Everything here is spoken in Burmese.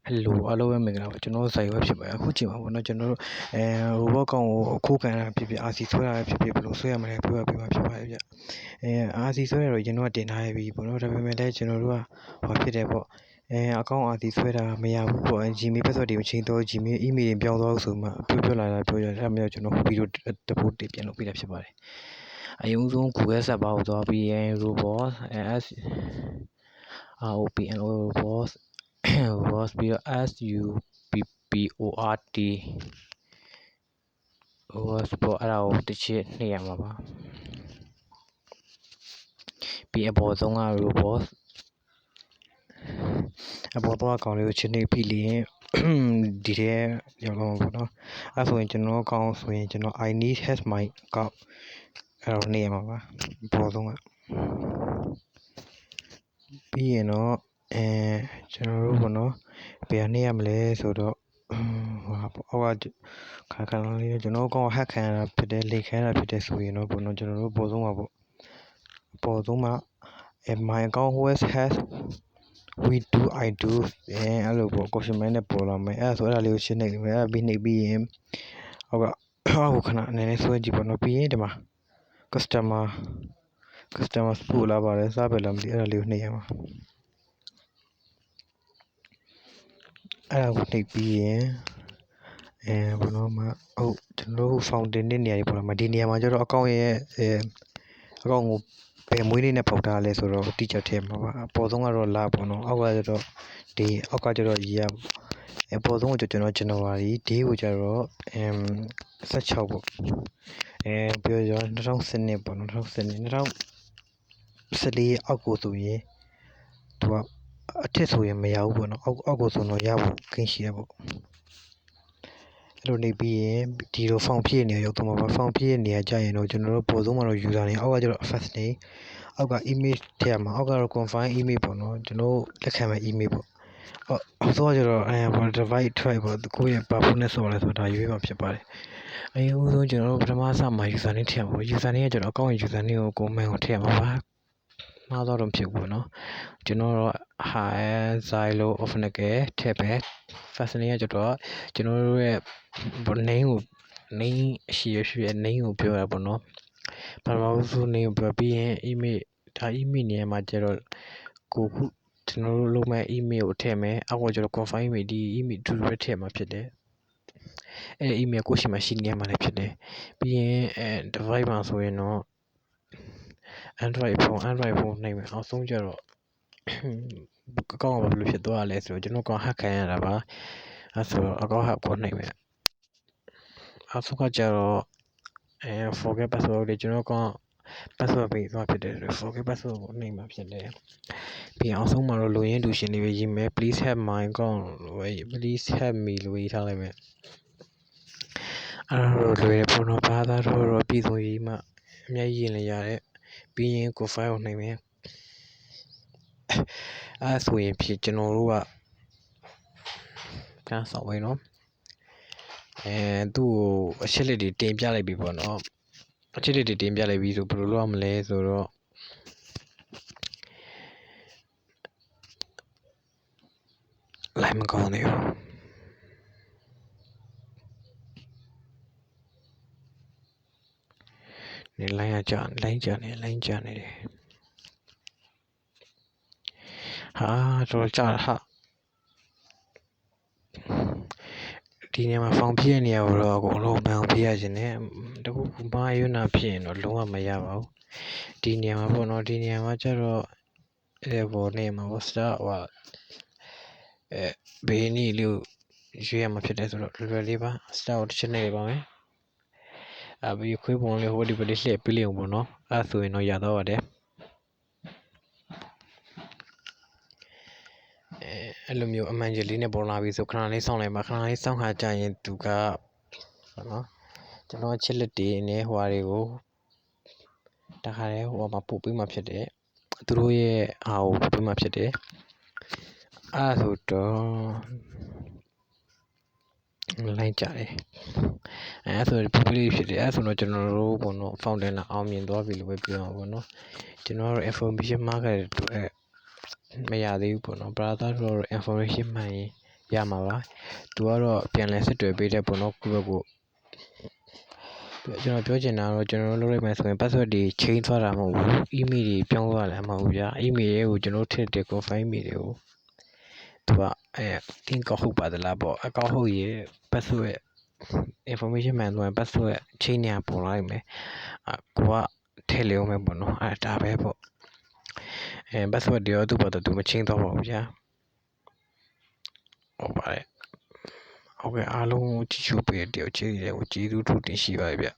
Hello အားလုံးပဲမင်္ဂလာပါကျွန်တော်ဆိုင်ဝက်ဖြစ်ပါတယ်အခုချိန်မှာပေါ့နော်ကျွန်တော်တို့robot ကောင်ကိုအခုခံရတာဖြစ်ဖြစ် RC ဆွဲရတာဖြစ်ဖြစ်ဘယ်လိုဆွဲရမလဲပြောပြပေးမှာဖြစ်ပါတယ်ဗျRC ဆွဲရတော့ကျွန်တော်ကတင်ထားရပြီပေါ့နော်ဒါပေမဲ့လည်းကျွန်တော်တို့ကဟောဖြစ်တယ်ပေါ့အကောင့် RC ဆွဲတာမရဘူးပေါ့ Gmail password တွေကိုချိန်တော့ Gmail email တွေပြောင်းသွားဆိုမှပြောလာတာပြောကြတယ်အဲ့မျိုးကျွန်တော်ဗီဒီယိုတစ်ပုတ်တင်ပြန်လုပ်ပေးတာဖြစ်ပါတယ်အရင်ဆုံး Google server ကိုသွားပြီးရင် robot robot was ပြီးတော့ support was ပေါ်အဲ့ဒါကိုတစ်ချက်နှိပ်ရမှာပါပြီးအပေါ်ဆုံးက robot အပေါ်တော့အကောင်လေးကိုချက်နှိပ်ပြီးလျင်ဒီထဲရောက်တော့မှာပေါ့နော်အဲ့ဆိုရင်ကျွန်တော်အကောင်ဆိုရင်ကျွန်တော် I need has my account အဲ့ဒါကိုနှိပ်ရမှာပါအပေါ်ဆုံးကပြီးရင်တော့ကျွန်တော်တို့ပေါ့နော်ဘယ်နှိပ်ရမလဲဆိုတော့အောက်ကခါလေးကျွန်တော်ကောင်ဟက်ခံရတာဖြစ်တယ်လိတ်ခံရတာဖြစ်တယ်ဆိုရင်တော့ပေါ့နော်ကျွန်တော်တို့ပေါ်ဆုံးမှာပေါ့ပေါ်ဆုံးမှာmy account has we do I do အဲ့လိုပေါ့ question mark နဲ့ပေါ်လာမယ်အဲ့ဒါဆိုအဲ့ဒါလေးကိုရှင်းနေပြီအဲ့ဒါပြီးနှိပ်ပြီးရင်အောက်ခဏနည်းနည်းဆွဲကြည့်ပေါ့နော်ပြီးရင်ဒီမှာ customer support လာပါတယ်စပဲလားမသိအဲ့ဒါလေးကိုနှိပ်ရမှာအဲ့ဒါကိုနှိပ်ပြီးရင်ဘယ်တော့မှဟုတ်ကျွန်တော်တို့ fountain တဲ့နေရာတွေပေါ်လာမှာဒီနေရာမှာကျတော့အကောင့်ရဲ့အကောင့်ကိုဘယ်မွေးနေ့နဲ့ဖောက်ထားလဲဆိုတော့တိကျထည့်မှာပါအပေါ်ဆုံးကတော့လာပေါ့နော်အောက်ကကျတော့ဒီအောက်ကကျတော့ရအပေါ်ဆုံးကကျွန်တော် January day ကိုကျတော့16ပေါ့ပြောရ2012ပေါ့နော်2014အောက်ကိုဆိုရင်သူကအထက်ဆိုရင်မရဘူးပေါ့နော်အောက်ကိုဆိုတော့ရဖို့ခင်းရှိရပေါ့အဲ့လိုနေပြီးရင်ဒီလို form ဖြည့်နေရောက်တော့မှာပါ form ဖြည့်နေရကြရင်တော့ကျွန်တော်တို့ပေါ်ဆုံးမှာတော့ user name အောက်ကကျတော့ first name အောက်က image ထည့်ရမှာအောက်ကတော့ confirm email ပေါ့နော်ကျွန်တော်လက်ခံမဲ့ email ပေါ့အောက်ဆုံးကျတော့device try ပေါ့ကိုယ့်ရဲ့ performance ဆိုလဲဆိုတာရွေးမှာဖြစ်ပါတယ်အရင်ဆုံးကျွန်တော်တို့ပထမစမှာ user name ထည့်ရမှာ user name ကကျွန်တော် account user name ကိုကိုယ်မှန်ကိုထည့်ရမှာပါမှားတော့ဖြစ်ဘူးနော်ကျွန်တော်တော့ Zylo Ofnake ထည့်ပဲ first name ကကျွန်တော်တို့ရဲ့ name ကို name ရှိရ name ကိုပြောရပါတော့ပထမဆုံး name ကိုပြောပြီးရင် email ဒါ email နေရာမှာကျတော့ကိုခုကျွန်တော်တို့လုပ်မဲ့ email ကိုထည့်မယ်အောက်ကကျတော့ confirm email ဒီ email ထူထည့်မှာဖြစ်တယ်အဲ့ email ကိုရှိမှရှိနေမှာလည်းဖြစ်တယ်ပြီးရင်device မှာဆိုရင်တော့ Android phone နိုင်မယ်အောင်ဆုံးကြတော့အကောင့်ကဘယ်လိုဖြစ်သွားလဲဆိုတော့ကျွန်တော်ကဟက်ခံရတာပါအဲ့ဆိုတော့အကောင့်ဟက်ကိုနိုင်မယ်အောင်ဆုံးကကြတော့forget password လေးကျွန်တော်က password ပေးသွားဖြစ်တယ် forget password ကိုနိုင်မှာဖြစ်တယ်ပြီးအောင်ဆုံးမှာတော့လိုရင်းတူရှင်တွေပဲရေးမယ် please have my account please have me လို့ရေးထားလိုက်မယ်အဲ့တော့လွယ်တယ်ပေါ့နော်ဘာသာတော့ပြည်စုံရေးမှအများကြီးရင်လည်းရတယ်ပြီးရင်ကို file ကိုနိုင်မယ်အဲ့ဆိုရင်ဖြစ်ကျွန်တော်တို့ကကန်းဆောင်ပဲနော်သူ့ကိုအချက်လက်တွေတင်ပြလိုက်ပြီပေါ့နော်အချက်လက်တွေတင်ပြလိုက်ပြီဆိုဘယ်လိုလုပ်ရမလဲဆိုတော့လိုက်မကောင်းသေးဘူးနေလိုင်းကြနေတယ်ဟာတော့ကြာဟာဒီနေရာမှာဖောင်ပြည့်နေရတော့အကုန်လုံးမှန်အောင်ပြရခြင်းနဲ့တခုခုမာယွနာဖြစ်ရင်တော့လုံးဝမရပါဘူးဒီနေရာမှာပေါ့နော်ဒီနေရာမှာကျတော့ပေါ်နေမှာပေါ့ start ဘေးနီလို့ရွေးရမှာဖြစ်တယ်ဆိုတော့လွယ်လေးပါ start ကိုတစ်ချက်နေပါမယ်ပြီးခွေးပုံလေးဟိုဒီပလေးလှည့်ပေးလိုက်အောင်ပေါ့နော်အဲ့ဆိုရင်တော့ရတော့ပါတယ်အဲ့လိုမျိုးအမှန်ကြီးလေးနဲ့ပေါ်လာပြီဆိုခဏလေးစောင့်လိုက်ပါခဏလေးစောင့်ခါကြရင်သူကနော်ကျွန်တော်ချစ်လက်တွေနဲ့ဟိုဟာတွေကိုတခါတည်းဟိုမှာပို့ပေးမှဖြစ်တယ်သူတို့ရဲ့ဟာကိုပို့ပေးမှဖြစ်တယ်အဲ့ဆိုတော့လိုက်ကြတယ်အဲ့ဆိုပို့ပေးဖြစ်တယ်အဲ့ဆိုတော့ကျွန်တော်တို့ပေါ့နော် fountain လာအောင်မြင်သွားပြီလို့ပဲပြောအောင်ပေါ့နော်ကျွန်တော်တို့ information market တွေမရသေးဘူးပေါ့နော် brother တို့ information မှန်ရင် ရမှာပါသူကတော့ပြန်လဲဆက်တွေ့ပေးတဲ့ပေါ့နော်ခုဘက်ကိုကျွန်တော်ပြောချင်တာကတော့ကျွန်တော်တို့လုပ်လိုက်မှဆိုရင် password တွေ change သွားတာမဟုတ်ဘူး email တွေပြောင်းသွားလည်းမဟုတ်ဘူးဗျာ email တွေကိုကျွန်တော်ထည့်တဲ့ confirm email တွေကိုသူကtin ကောက်ဟုတ်ပါသလားပေါ့အကောက်ဟုတ်ရဲ့ password information မှန်သွားရင် password change နေပေါ်လာနိုင်မယ်ကိုကထည့်လေအောင်မယ်ပေါ့နော်ဒါပဲပေါ့ password တွေရောသူ့ဘာသူမ change သွားပါဘူးဗျာဟုတ်ပါတယ်ဟုတ်ကဲ့အားလုံးကြည့်ရှုပေးတဲ့တယောက်ချင်းတွေကိုကျေးဇူးထူးတင်ရှိပါတယ်ဗျ